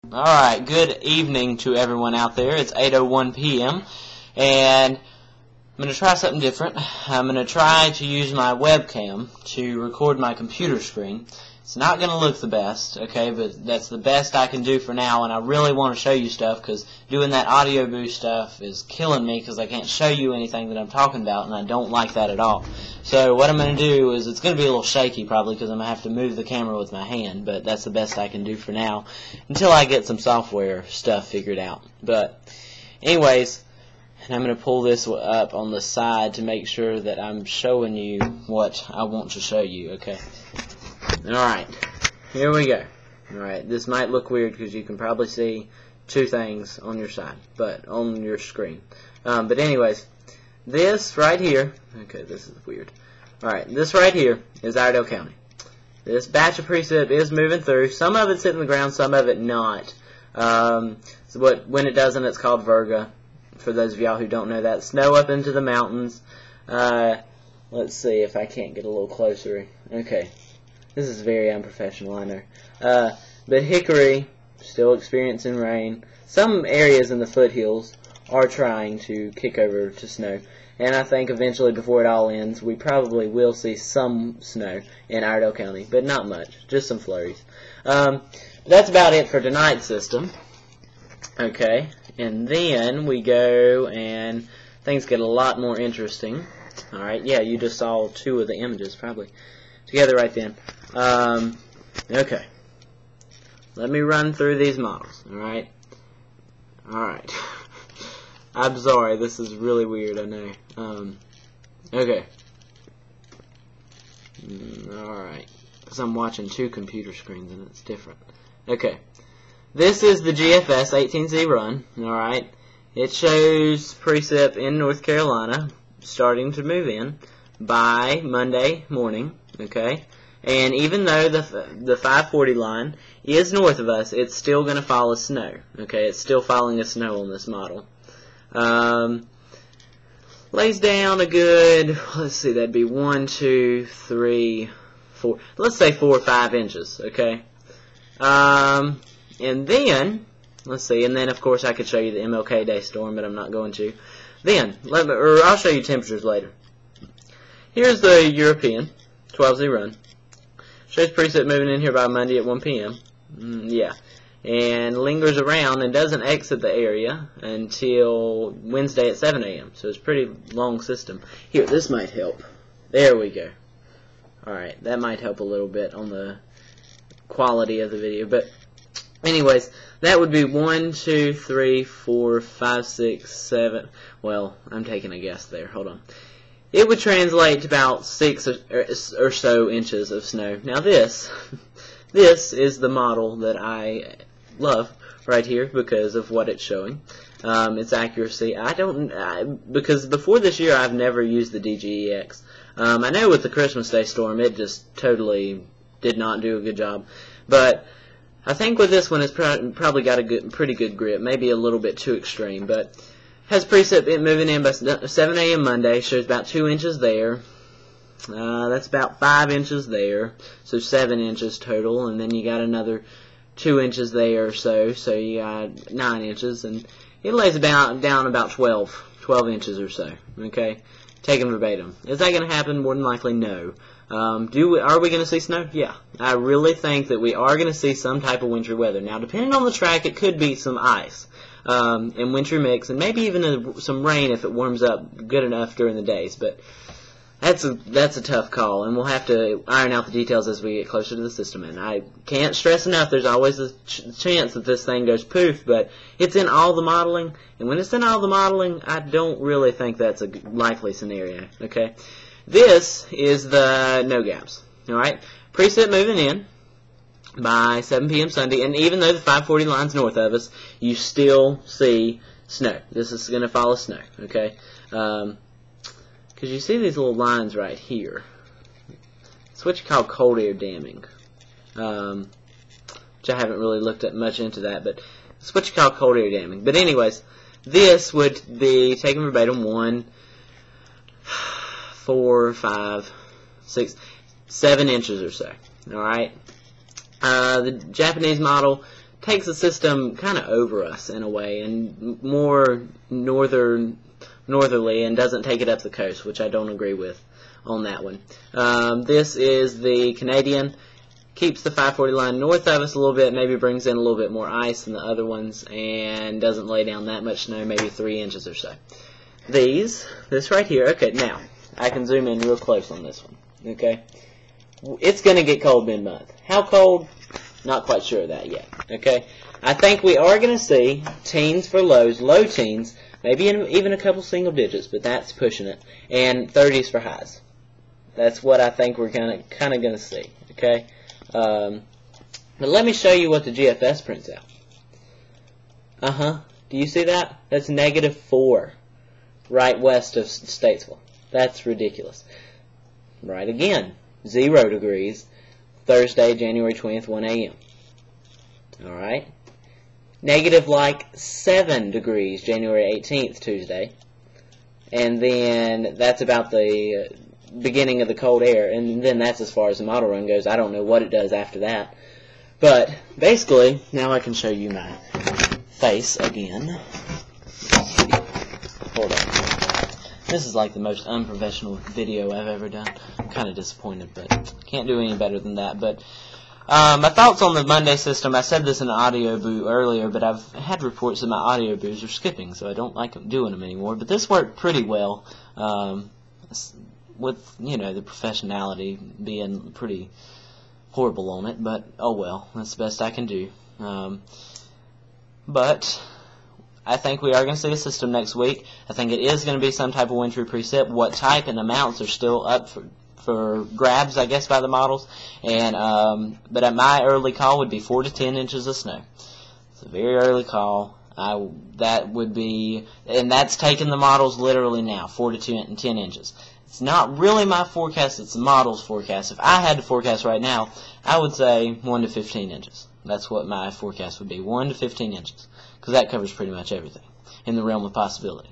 Alright, good evening to everyone out there. It's 8:01 p.m. and I'm going to try something different. I'm going to try to use my webcam to record my computer screen. It's not going to look the best, okay, but that's the best I can do for now, and I really want to show you stuff because doing that audio boost stuff is killing me because I can't show you anything that I'm talking about, and I don't like that at all. So what I'm going to do is, it's going to be a little shaky probably because I'm going to have to move the camera with my hand, but that's the best I can do for now until I get some software stuff figured out. But anyways, and I'm going to pull this up on the side to make sure that I'm showing you what I want to show you, okay? Alright, here we go. Alright, this might look weird because you can probably see two things on your side, but on your screen. But anyways, this right here, okay, this is weird. Alright, this right here is Iredell County. This batch of precip is moving through. Some of it's hitting the ground, some of it not. So when it doesn't, it's called Virga. For those of y'all who don't know that, snow up into the mountains. Let's see if I can't get a little closer. Okay. This is very unprofessional, I know. But Hickory, still experiencing rain. Some areas in the foothills are trying to kick over to snow. And I think eventually, before it all ends, we probably will see some snow in Iredell County. But not much. Just some flurries. That's about it for tonight's system. Okay. And then we go and things get a lot more interesting. Alright, yeah, you just saw two of the images, probably, together right then. Okay. Let me run through these models, alright? Alright. I'm sorry, this is really weird, I know. Okay. Alright. Because I'm watching two computer screens and it's different. Okay. This is the GFS 18Z run, alright? It shows precip in North Carolina starting to move in by Monday morning, okay? And even though the 540 line is north of us, it's still going to follow snow. Okay, it's still following a snow on this model. Lays down a good, let's see, that'd be 1, 2, 3, 4, let's say 4 or 5 inches. Okay, and then let's see, and then of course I could show you the MLK Day storm, but I'm not going to. Then I'll show you temperatures later. Here's the European 12Z run. Shows precip moving in here by Monday at 1 p.m. Yeah. And lingers around and doesn't exit the area until Wednesday at 7 a.m. So it's a pretty long system. Here, this might help. There we go. Alright, that might help a little bit on the quality of the video. But anyways, that would be 1, 2, 3, 4, 5, 6, 7. Well, I'm taking a guess there. Hold on. It would translate to about 6 or so inches of snow. Now this is the model that I love right here because of what it's showing. Its accuracy. Because before this year I've never used the DGEX. I know with the Christmas Day storm it just totally did not do a good job. But I think with this one it's probably got a pretty good grip. Maybe a little bit too extreme, but has precip moving in by 7 a.m. Monday, shows about 2 inches there. That's about 5 inches there, so 7 inches total, and then you got another 2 inches there or so, so you got 9 inches, and it lays down about 12 inches or so, okay? Taken verbatim. Is that going to happen? More than likely, no. Are we going to see snow? Yeah. I really think that we are going to see some type of wintry weather. Now, depending on the track, it could be some ice. And wintry mix, and maybe even some rain if it warms up good enough during the days. But that's a tough call, and we'll have to iron out the details as we get closer to the system. And I can't stress enough, there's always a chance that this thing goes poof, but it's in all the modeling, and when it's in all the modeling, I don't really think that's a likely scenario. Okay, this is the no gaps. All right, precip moving in by 7 p.m. Sunday, and even though the 540 line's north of us, you still see snow. This is going to follow snow, okay? Because you see these little lines right here. It's what you call cold air damming, which I haven't really looked at much into that, but it's what you call cold air damming. But anyways, this would be, taken verbatim, 1, 4, 5, 6, 7 inches or so, all right? The Japanese model takes the system kind of over us in a way, and more northerly, and doesn't take it up the coast, which I don't agree with on that one. This is the Canadian. Keeps the 540 line north of us a little bit, maybe brings in a little bit more ice than the other ones, and doesn't lay down that much snow, maybe 3 inches or so. This right here, okay, now, I can zoom in real close on this one, okay? It's going to get cold mid-month. How cold? Not quite sure of that yet, okay? I think we are going to see teens for lows, low teens, maybe even a couple single digits, but that's pushing it, and 30s for highs. That's what I think we're kind of going to see, okay? But let me show you what the GFS prints out. Do you see that? That's -4 right west of Statesville. That's ridiculous. Right again, 0 degrees Thursday, January 20th, 1 a.m. Alright. -7 degrees January 18th, Tuesday. And then that's about the beginning of the cold air, and then that's as far as the model run goes. I don't know what it does after that. But basically, now I can show you my face again. Hold on. This is like the most unprofessional video I've ever done. I'm kind of disappointed, but can't do any better than that. But my thoughts on the Monday system, I said this in an audio boo earlier, but I've had reports that my audio boos are skipping, so I don't like doing them anymore. But this worked pretty well. With, you know, the professionality being pretty horrible on it, but oh well, that's the best I can do. But I think we are going to see a system next week. I think it is going to be some type of wintry precip. What type and amounts are still up for grabs, I guess, by the models. And but at my early call would be 4 to 10 inches of snow. It's a very early call. That would be, and that's taking the models literally now, 4 to 10 inches. It's not really my forecast, it's the model's forecast. If I had to forecast right now, I would say 1 to 15 inches. That's what my forecast would be, 1 to 15 inches. Because that covers pretty much everything in the realm of possibility.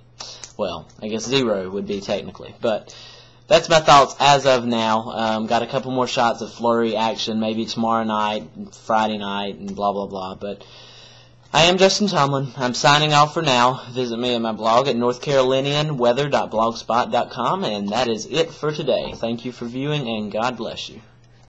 Well, I guess 0 would be technically. But that's my thoughts as of now. Got a couple more shots of flurry action, maybe tomorrow night, Friday night, and blah, blah, blah. But I am Justin Tomlin. I'm signing off for now. Visit me at my blog at northcarolinianweather.blogspot.com, and that is it for today. Thank you for viewing, and God bless you.